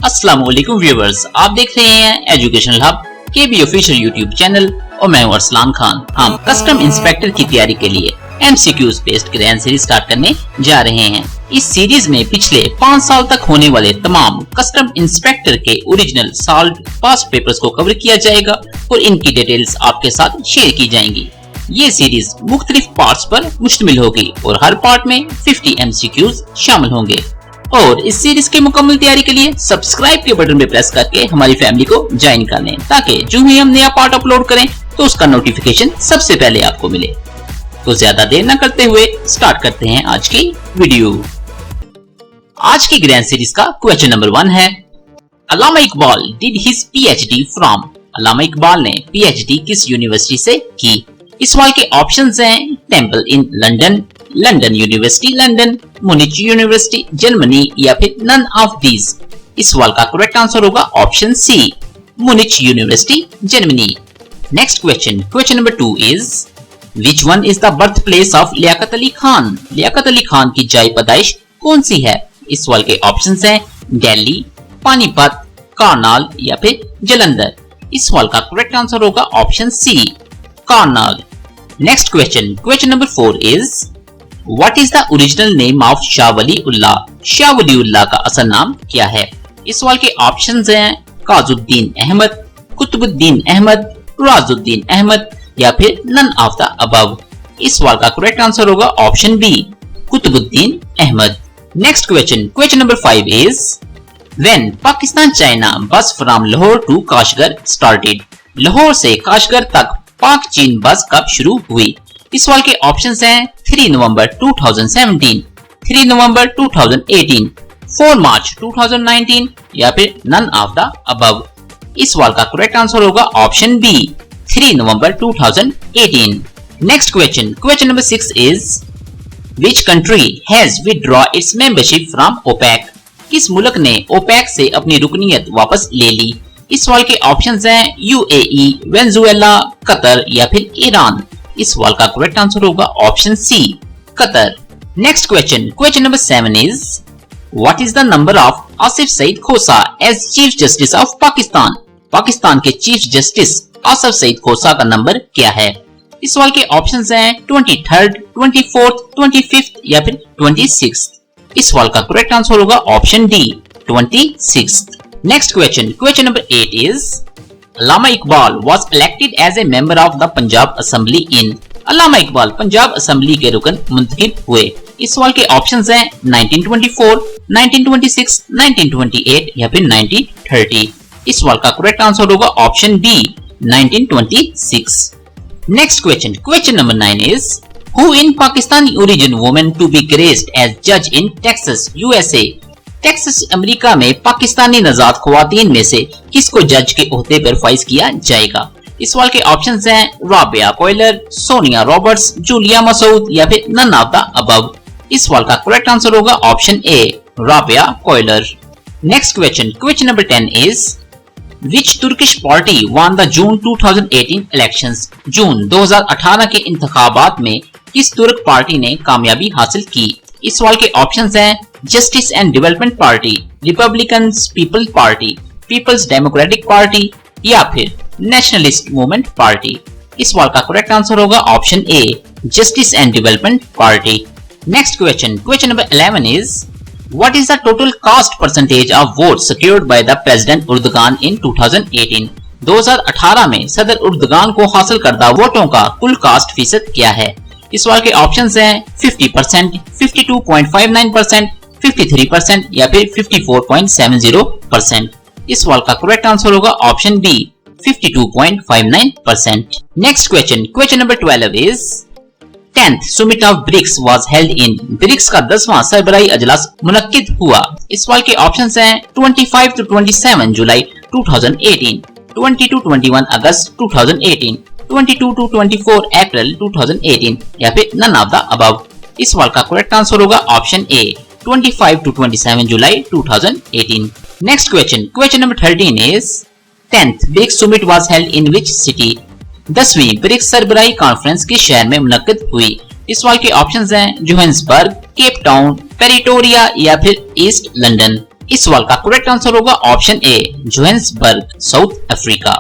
अस्सलाम वालेकुम व्यूअर्स, आप देख रहे हैं एजुकेशनल हब केबी ऑफिशियल यूट्यूब चैनल और मैं हूं अरसलान खान। हम कस्टम इंस्पेक्टर की तैयारी के लिए MCQs based grand series start करने जा रहे हैं। इस सीरीज में पिछले 5 साल तक होने वाले तमाम कस्टम इंस्पेक्टर के ओरिजिनल सॉल्व्ड पास्ट पेपर्स को कवर किया जाएगा और इनकी डिटेल्स आपके साथ शेयर की जाएंगी। ये सीरीज मुख्तलिफ पार्ट्स पर मुश्तमिल होगी और हर पार्ट में 50 MCQs शामिल होंगे। और इस सीरीज की मुकम्मल तैयारी के लिए सब्सक्राइब के बटन पे प्रेस करके हमारी फैमिली को ज्वाइन कर लें, ताकि जो भी हम नया पार्ट अपलोड करें तो उसका नोटिफिकेशन सबसे पहले आपको मिले। तो ज्यादा देर न करते हुए स्टार्ट करते हैं आज की वीडियो। आज की ग्रैंड सीरीज का क्वेश्चन नंबर 1 है, Allama Iqbal did his PhD from. Allama Iqbal ने PhD किस यूनिवर्सिटी से की? इस सवाल के ऑप्शंस हैं temple in London, London University London, Munich University Germany या फिर नन ऑफ दीज। इस सवाल का करेक्ट आंसर होगा option C, Munich University Germany. Next question, question number 2 is which one is the birth place of Liaquat Ali Khan. Liaquat Ali Khan की जाय पैदाइश कौन सी है? इस सवाल के ऑप्शंस हैं दिल्ली, पानीपत, करनाल या फिर जलंधर। इस सवाल का करेक्ट आंसर होगा option C, Karnal. Next question, question number 4 is what is the original name of Shah Wali Ullah. Shah Wali Ullah का असल नाम क्या है? इस सवाल के ऑप्शंस हैं काजुद्दीन अहमद, कुतुबुद्दीन अहमद, राजुद्दीन अहमद या फिर नन ऑफ द अबव। इस सवाल का करेक्ट आंसर होगा option B, Qutubuddin Ahmad. Next question, question number 5 is when Pakistan China bus from Lahore to Kashgar started. Lahore से काशगर तक पाक चीन बस कब शुरू हुई? इस सवाल के ऑप्शंस हैं 3 नवंबर 2017, 3 नवंबर 2018, 4 मार्च 2019 या फिर नन ऑफ द अबव। इस सवाल का करेक्ट आंसर होगा ऑप्शन बी, 3 नवंबर 2018। Next question, question number 6 is which country has withdraw its membership from OPEC. किस मुल्क ने ओपेक से अपनी रुकनियत वापस ले ली? इस सवाल के ऑप्शंस हैं UAE, वेनेजुएला, कतर या फिर ईरान। इस सवाल का करेक्ट आंसर होगा option C, Qatar. Next question, question number 7 is what is the number of Asif Saeed Khosa as chief justice of Pakistan. Pakistan के चीफ जस्टिस आसिफ सईद खोसा का नंबर क्या है? इस सवाल के ऑप्शंस हैं 23rd, 24th, 25th या फिर 26th। इस सवाल का करेक्ट आंसर होगा option D, 26th। Next question, question number 8 is Allama Iqbal was elected as a member of the Punjab assembly in। Allama Iqbal Punjab assembly के रुकन मुंतखब हुए। इस सवाल के ऑप्शंस हैं 1924, 1926, 1928 या फिर 1930। इस सवाल का करेक्ट आंसर होगा option B, 1926। Next question, question number 9 is who in Pakistani origin women to be graced as जज in Texas USA। Texas America में पाकिस्तानी नजात ख्वातीन में से किसको जज के ओहदे पर फाइज किया जाएगा? इस सवाल के ऑप्शंस हैं Rabia Koyler, Sonia Roberts, Julia Masood या फिर नन ऑफ द अबव। इस सवाल का करेक्ट आंसर होगा option A, Rabia Koyler. Next question, question number 10 is which Turkish party won the June 2018 elections. जून 2018 के इंतखाबात में किस तुर्क पार्टी ने कामयाबी हासिल की? इस सवाल के ऑप्शंस हैं Justice and Development Party, Republican Peoples Party, Peoples Democratic Party या फिर नेशनलिस्ट मूवमेंट पार्टी। इस सवाल का करेक्ट आंसर होगा option A, Justice and Development Party. Next question, question number 11 is what is the total cast percentage of vote secured by the president Erdogan in 2018। 2018 में सदर उर्दगान को हासिल करदा वोटों का कुल कास्ट फीसद क्या है? इस सवाल के ऑप्शंस हैं 50%, 52.59%, 53% या फिर 54.70%। इस सवाल का करेक्ट आंसर होगा option B, 52.59%। Next question, question number 12 is 10th summit of BRICS was held in. BRICS का 10वां सरबराही अजलास मुनक्किद हुआ। इस सवाल के ऑप्शंस हैं 25 to 27 जुलाई 2018, 20 to 21 अगस्त 2018, 22 to 24 अप्रैल 2018 या फिर नन ऑफ द अबव। इस सवाल का करेक्ट आंसर होगा ऑप्शन ए, 25 to 27 जुलाई 2018। Next question, question number 13 is 10th BRICS summit was held in which city. 10वीं ब्रिक्स सरबराही कॉन्फ्रेंस किस शहर में मुनक्किद हुई? इस सवाल के ऑप्शंस हैं जोहान्सबर्ग, केप टाउन, पेरिटोरिया या फिर ईस्ट लंदन। इस सवाल का करेक्ट आंसर होगा option A, Johannesburg, South Africa.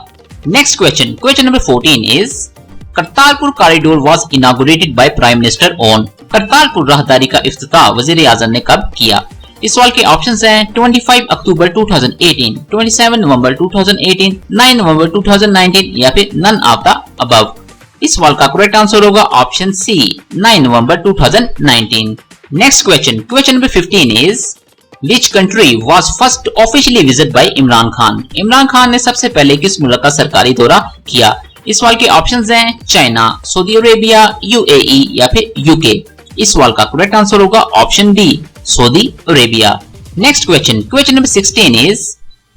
Next question, question number 14 is Kartarpur corridor was inaugurated by prime minister on. Kartarpur राहदारी का इफ्तिताह वजीर आजम ने कब किया? इस सवाल के ऑप्शंस हैं 25 अक्टूबर 2018, 27 नवंबर 2018, 9 नवंबर 2019 या फिर नन ऑफ द अबव। इस सवाल का करेक्ट आंसर होगा ऑप्शन सी, 9 नवंबर 2019। Next question, question number 15 is which country was first officially visit by Imran Khan. Imran Khan ने सबसे पहले किस मुल्क का सरकारी दौरा किया? इस सवाल के ऑप्शंस हैं चाइना, सऊदी अरेबिया, यूएई या फिर यूके। इस सवाल का करेक्ट आंसर होगा option D, Saudi Arabia. Next question, question number 16 is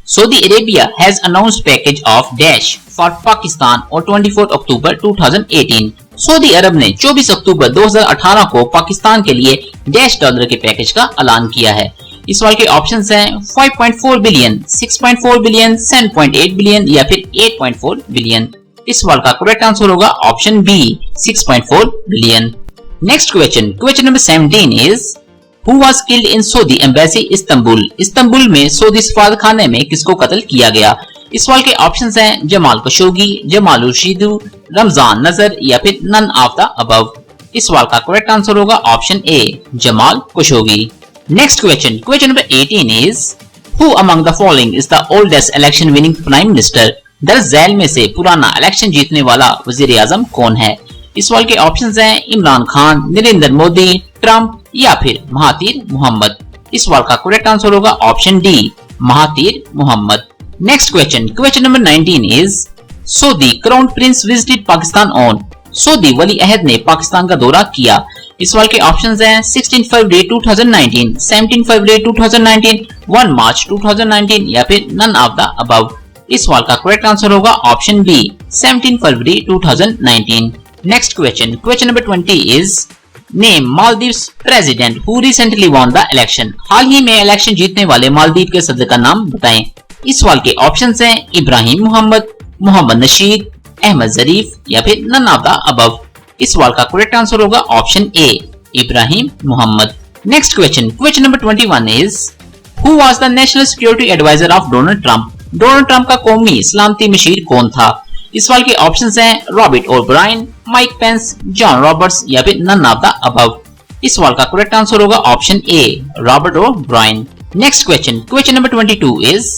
Saudi Arabia has announced package of dash for Pakistan और 24 अक्टूबर 2018। सऊदी अरब ने 24 अक्टूबर 2018 को पाकिस्तान के लिए डैश डॉलर के पैकेज का ऐलान किया है। इस सवाल के ऑप्शंस हैं 5.4 बिलियन, 6.4 बिलियन, 7.8 बिलियन या फिर 8.4 बिलियन। इस सवाल का करेक्ट आंसर होगा option B, 6.4 billion. Next question, question number 17 is Who was killed in Saudi Embassy Istanbul. Istanbul में सऊदी सफारतखाने में किसको कत्ल किया गया? इस सवाल के ऑप्शंस हैं जमाल खशोगी, जमाल रशीद, रमजान नजर या फिर नन ऑफ द अबव। इस सवाल का करेक्ट आंसर होगा option A, Jamal Khashoggi. Next question, question number 18 is Who among the following is the oldest election winning prime minister। दरअसल झैल में से पुराना इलेक्शन जीतने वाला वजीर आजम कौन है? इस सवाल के ऑप्शंस हैं इमरान खान, नरेंद्र मोदी, ट्रंप या फिर महातीर मोहम्मद। इस सवाल का करेक्ट आंसर होगा option D, Mahathir Mohamad. Next question, question number 19 is Saudi crown prince visited Pakistan on. Saudi वली अहद ने पाकिस्तान का दौरा किया। इस सवाल के ऑप्शंस हैं 16 फरवरी 2019, 17 फरवरी 2019, 1 मार्च 2019 या फिर नन ऑफ द अबव। इस सवाल का करेक्ट आंसर होगा ऑप्शन बी, 17 फरवरी 2019। Next question, question number 20 is name Maldives president who recently won the election. हाल ही में इलेक्शन जीतने वाले मालदीव के सदर का नाम बताएं। इस सवाल के ऑप्शंस हैं इब्राहिम मोहम्मद, मोहम्मद नशीद, अहमद जरीफ या फिर नन ऑफ द अबव। इस सवाल का करेक्ट आंसर होगा option A, Ibrahim Mohammed. Next question, question number 21 is who was the national security advisor of Donald Trump. Donald Trump का कौमी सलामती मशीर कौन था? इस सवाल के ऑप्शंस हैं Robert O'Brien, Mike Pence, John Roberts या फिर नन ऑफ द अबव। इस सवाल का करेक्ट आंसर होगा option A, Robert O'Brien. Next question, question number 22 is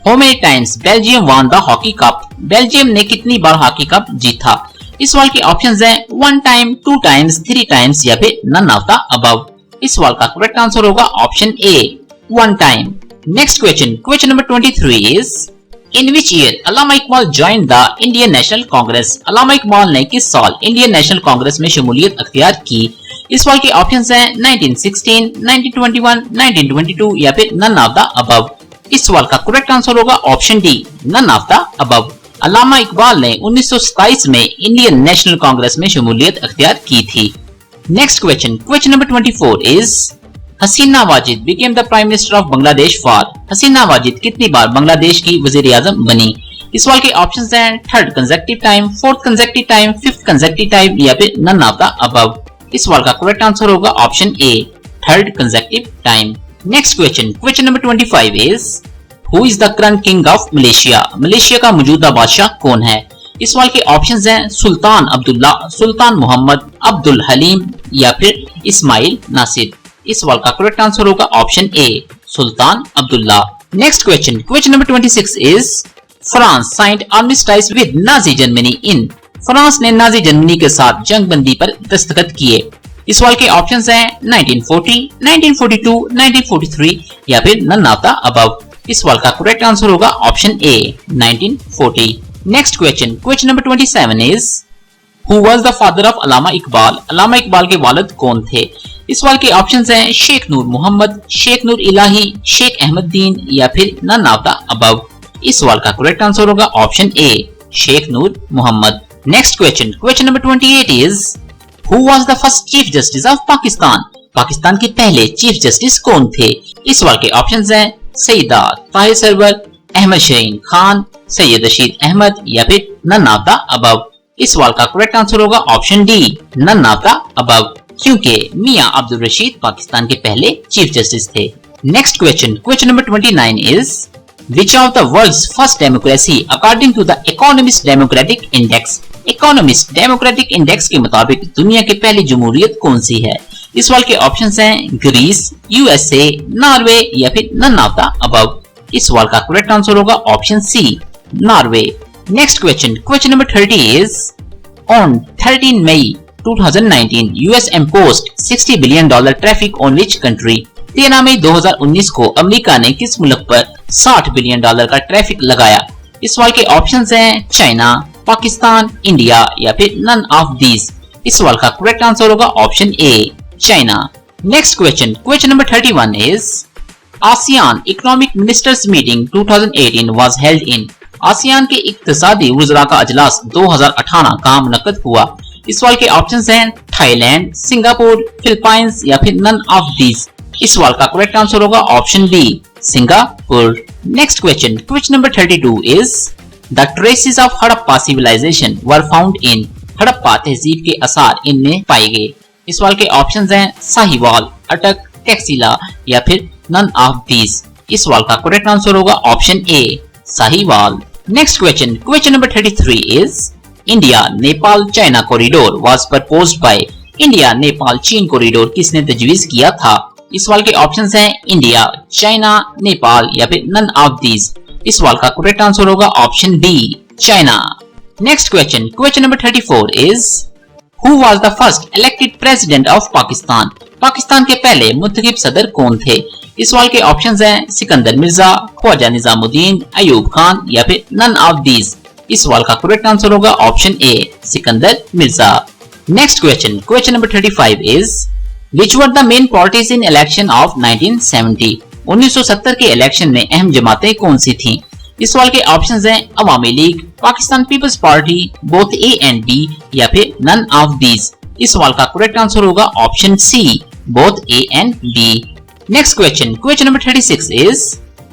how many times Belgium won the hockey cup. Belgium ने कितनी बार hockey cup जीता? इस सवाल के ऑप्शंस हैं 1 टाइम, 2 टाइम्स, 3 टाइम्स या फिर नन ऑफ द अबव। इस सवाल का करेक्ट आंसर होगा option A, 1 time. Next question, question number 23 is In which year Allama Iqbal joined the Indian National Congress। अल्लामा इकबाल ने किस साल इंडियन नेशनल कांग्रेस में शमूलियत अख्तियार की? इस सवाल के ऑप्शंस हैं 1916, 1921, 1922 या फिर नन ऑफ द अबव। इस सवाल का करेक्ट आंसर होगा option D, none of the above. Allama Iqbal ने 1927 में इंडियन नेशनल कांग्रेस में शमूलियत अख्तियार की थी। Next question, question number 24 is Hasina Wajid became the Prime Minister of Bangladesh for। हसीना वाजिद कितनी बार बांग्लादेश की वजीर आजम बनी? इस सवाल के ऑप्शंस हैं 3rd consecutive time, 4th consecutive time, 5th consecutive time या फिर नन ऑफ द अबव। इस सवाल का करेक्ट आंसर होगा option A, 3rd consecutive time. Next question, question number 25 is who is the current king of Malaysia. Malaysia का मौजूदा बादशाह कौन है? इस सवाल के ऑप्शंस हैं सुल्तान अब्दुल्ला, सुल्तान मोहम्मद, अब्दुल हलीम या फिर इस्माइल नासिर। इस सवाल का करेक्ट आंसर होगा option A, Sultan Abdullah. Next question, question number 26 is France signed armistice with Nazi Germany in. France ने नाजी जर्मनी के साथ जंग बंदी पर दस्तखत किए। इस सवाल के ऑप्शंस हैं 1940, 1942, 1943 या फिर नन ऑफ द अबव। इस सवाल का करेक्ट आंसर होगा option A, 1940। Next question, question number 27 is who was the father of Allama Iqbal. Allama Iqbal के वालिद कौन थे? इस सवाल के ऑप्शंस हैं शेख नूर मोहम्मद, शेख नूर इलाही, शेख अहमद दीन या फिर नन ऑफ द अबव। इस सवाल का करेक्ट आंसर होगा option A, Sheikh Noor Mohammad. Next question, question number 28 is who was the first chief justice of Pakistan. Pakistan के पहले चीफ जस्टिस कौन थे? इस सवाल के ऑप्शंस हैं सईदा ताहिर सरवर, अहमद शहीन खान, सैयद रशीद अहमद या फिर नन ऑफ द अबव। इस सवाल का करेक्ट आंसर होगा option D, none of the above, क्योंकि मियां अब्दुल रशीद पाकिस्तान के पहले चीफ जस्टिस थे। Next question, question number 29 is Which of the world's first democracy according to the Economist Democratic Index? Economist Democratic Index के मुताबिक दुनिया की पहली जमहूरियत कौन सी है? इस सवाल के ऑप्शंस हैं ग्रीस, यूएसए, नॉर्वे या फिर नन ऑफ द अबव। इस सवाल का करेक्ट आंसर होगा option C, Norway. Next question, question number 30 is on 13 मई 2019 US imposed $60 billion traffic on which country? 13 मई 2019 को अमेरिका ने किस मुल्क पर $60 बिलियन का ट्रैफिक लगाया? इस सवाल के ऑप्शंस हैं चाइना, पाकिस्तान, इंडिया या फिर नन ऑफ दीज। इस सवाल का करेक्ट आंसर होगा option A, China. Next question, question number 31 is ASEAN economic ministers meeting 2018 was held in. ASEAN के इक्तिसादी वुज़रा का अजलास 2018 कहाँ मुनक्कद हुआ? इस सवाल के ऑप्शंस हैं थाईलैंड, सिंगापुर, फिलीपींस या फिर नन ऑफ दीज। इस सवाल का करेक्ट आंसर होगा option B, Singapore. Next question, question number 32 is the traces of Harappa civilisation were found in. Harappa तहजीब के आसार इनमें पाए गए। इस सवाल के ऑप्शंस हैं साहिवाल, अटक, टैक्सिला या फिर नन ऑफ दीज। इस सवाल का करेक्ट आंसर होगा option A, Sahiwal. Next question, question number 33 is India Nepal China corridor was proposed by. India Nepal चीन कॉरिडोर किसने तजवीज किया था? इस सवाल के ऑप्शंस हैं इंडिया, चाइना, नेपाल या फिर नन ऑफ दीज। इस सवाल का करेक्ट आंसर होगा option B, China. Next question, question number 34 is who was the first elected president of Pakistan. Pakistan के पहले मुंतखब सदर कौन थे? इस सवाल के ऑप्शंस हैं सिकंदर मिर्जा, ख्वाजा निजामुद्दीन, अयूब खान या फिर नन ऑफ दीज। इस सवाल का करेक्ट आंसर होगा option A, Sikandar Mirza. Next question, question number 35 is Which were the main parties in election of 1970? 1970 के इलेक्शन में अहम जमातें कौन सी थीं? इस सवाल के ऑप्शंस हैं Awami League, Pakistan Peoples Party, both A and B या फिर नन ऑफ दीज। इस सवाल का करेक्ट आंसर होगा option C, both A and B. Next question, question number 36 is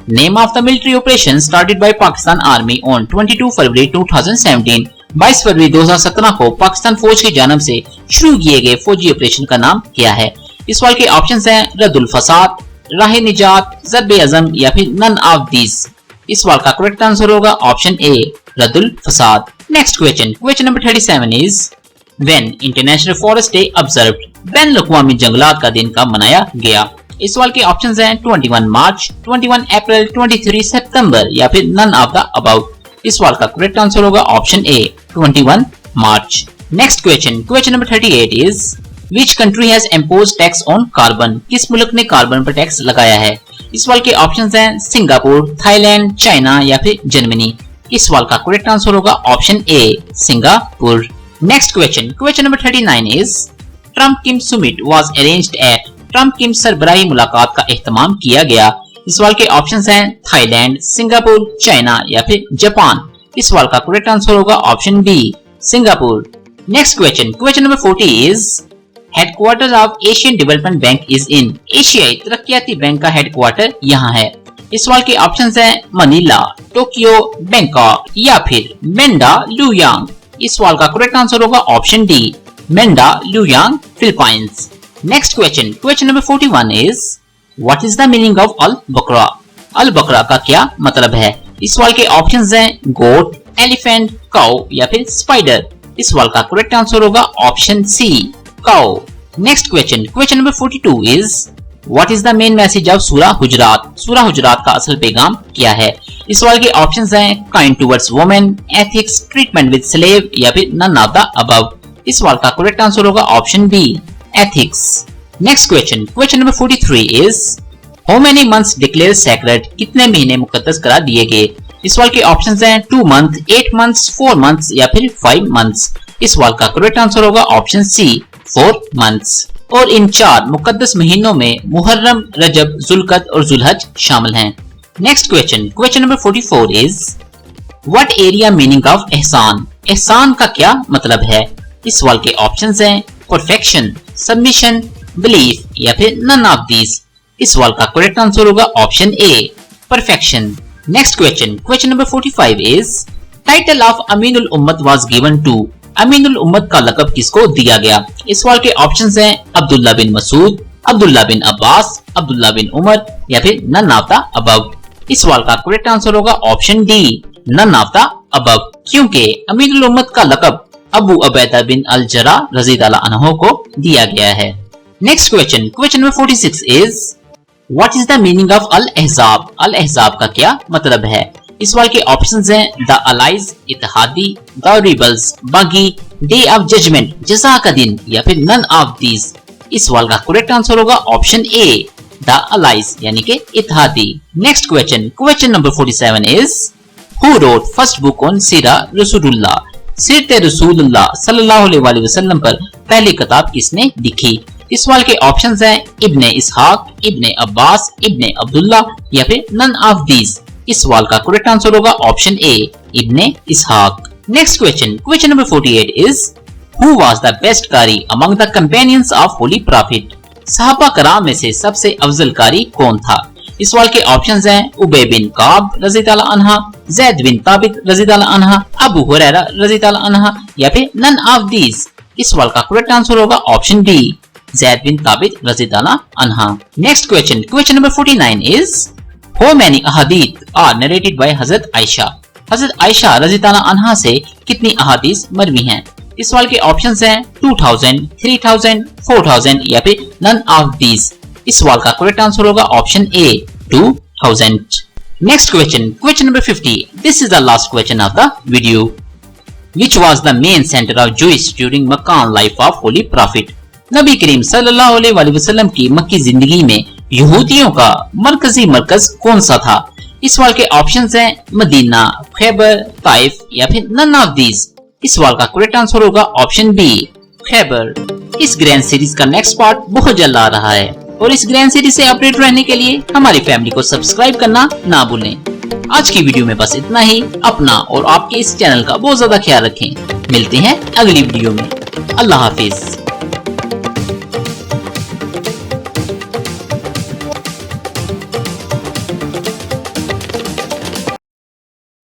name of the military operation started by Pakistan army on 22 फरवरी 2017। 22 फरवरी 2017 को पाकिस्तान फौज की जानब से शुरू किए गए फौजी ऑपरेशन का नाम क्या है? इस सवाल के ऑप्शंस हैं रद्दुल फसाद, राह निजात, ज़र्ब अज़म या फिर नन ऑफ दीज। इस सवाल का करेक्ट आंसर होगा option A, Raddul Fasaad. Next question, question number 37 is when international forest day observed. बैन अक़वामी जंगलात का दिन कब मनाया गया? इस सवाल के ऑप्शंस हैं 21 मार्च, 21 अप्रैल, 23 सितंबर या फिर नन ऑफ द अबव। इस सवाल का करेक्ट आंसर होगा option A, 21 March. Next question, question number 38 is which country has imposed tax on carbon. किस मुल्क ने कार्बन पर टैक्स लगाया है? इस सवाल के ऑप्शंस हैं सिंगापुर, थाईलैंड, चाइना या फिर जर्मनी। इस सवाल का करेक्ट आंसर होगा option A, Singapore. Next question, question number 39 is Trump Kim summit was arranged at. Trump Kim सरबराही मुलाकात का एहतमाम किया गया। इस सवाल के ऑप्शंस हैं थाईलैंड, सिंगापुर, चाइना या फिर जापान। इस सवाल का करेक्ट आंसर होगा option B, Singapore. Next question, question number 40 is headquarter of Asian development bank is in. एशियाई तरक्याती बैंक का हेडक्वार्टर यहाँ है। इस सवाल के ऑप्शंस हैं मनीला, टोक्यो, बैंकॉक या फिर मेंडा लुयांग। इस सवाल का करेक्ट आंसर होगा option D, Mandaluyong, Philippines. Next question, question number 41 is what is the meaning of al Baqarah. Al बकरा का क्या मतलब है? इस सवाल के ऑप्शंस हैं गोट, एलिफेंट, काउ या फिर स्पाइडर। इस सवाल का करेक्ट आंसर होगा option C, cow. Next question, question number 42 is what is the main message of सूरा हुजरात। सूरा हुजरात का असल पैगाम क्या है? इस सवाल के ऑप्शंस हैं kind towards women, ethics, treatment with slave या फिर नन ऑफ द अबव। इस सवाल का करेक्ट आंसर होगा option B, ethics. Next question, question number 43 is how many months declare sacred. कितने महीने मुकद्दस करार दिए गए? इस सवाल के ऑप्शंस हैं 2 मंथ, 8 मंथ्स, 4 मंथ्स या फिर 5 मंथ्स। इस सवाल का करेक्ट आंसर होगा ऑप्शन सी, 4 मंथ्स। और इन 4 मुकद्दस महीनों में मुहर्रम, रजब, जुल्कद और जुलहज शामिल हैं। Next question, question number 44 is what area meaning of एहसान। एहसान का क्या मतलब है? इस सवाल के ऑप्शंस हैं परफेक्शन, सबमिशन, बिलीफ या फिर नन ऑफ दीज। इस सवाल का करेक्ट आंसर होगा option A, perfection. Next question, question number 45 is title of Aminul उम्मत वाज गिवन टू। अमीनुल उम्मत का लक़ब किसको दिया गया? इस सवाल के ऑप्शंस हैं अब्दुल्ला बिन मसूद, अब्दुल्ला बिन अब्बास, अब्दुल्ला बिन उमर या फिर नन ऑफ द अबव। इस सवाल का करेक्ट आंसर होगा option D, none of the above, क्योंकि अमीरुल उम्मत का लक़ब अबू उबैदा बिन अल जर्राह रज़ियल्लाहु अन्हु को दिया गया है। Next question number 46 is what is the meaning of al Ahzab? Al Ahzab का क्या मतलब है? इस सवाल के ऑप्शंस हैं द अलाइज, इत्तेहादी, द रिबल्स, बागी, डे ऑफ जजमेंट, जज़ा का दिन, या फिर नन ऑफ दीज। इस सवाल का करेक्ट आंसर होगा ऑप्शन ए, द अलाइज यानी कि इत्तेहादी। Next question number 47 is who wrote first book on सीरा रसूलुल्लाह? सीरत रसूलुल्लाह सल्लल्लाहु अलैहि वसल्लम पर पहली किताब किसने लिखी? इस सवाल के ऑप्शंस हैं इब्ने इसहाक, इब्ने अब्बास, इब्ने अब्दुल्ला, या फिर नन ऑफ दीज। इस सवाल का करेक्ट आंसर होगा option A, Ibn Ishaq. Next question number 48 is who was the best qari among the companions of holy prophet? सहाबा कराम में से सबसे अफजल कारी कौन था? इस सवाल के ऑप्शंस हैं उबय बिन काब रज़ियल्लाहु अन्हा, ज़ैद बिन ताबित रज़ियल्लाहु अन्हा, अबू हुरैरा रज़ियल्लाहु अन्हा, या फिर नन ऑफ दीज। इस सवाल का करेक्ट आंसर होगा option B, Zaid bin Thabit रज़ियल्लाहु अन्हा। Next question number 49 is how many ahadith are narrated by Hazrat Aisha? हजरत आयशा रज़ियल्लाहु अन्हा से कितनी अहादीस मरवी हैं? इस सवाल के ऑप्शंस हैं 2000, 3000, 4000, या फिर नन ऑफ दीज। इस सवाल का करेक्ट आंसर होगा option A, 2000। Next question number 50, this is the last question of the video. Which was the main center of Jewish during Meccan life of Holy Prophet? नबी करीम सल्लल्लाहु अलैहि वसल्लम की मक्की जिंदगी में यहूदियों का मरकजी मरकज कौन सा था? इस सवाल के ऑप्शंस हैं मदीना, खैबर, ताइफ, या फिर नन ऑफ दीज। इस सवाल का करेक्ट आंसर होगा ऑप्शन बी, खैबर। इस ग्रैंड सीरीज का नेक्स्ट पार्ट बहुत जल्द आ रहा है और इस ग्रैंड सीरीज से अपडेट रहने के लिए हमारी फैमिली को सब्सक्राइब करना ना भूलें। आज की वीडियो में बस इतना ही। अपना और आपके इस चैनल का बहुत ज्यादा ख्याल रखें। मिलते हैं अगली वीडियो में। अल्लाह हाफिज।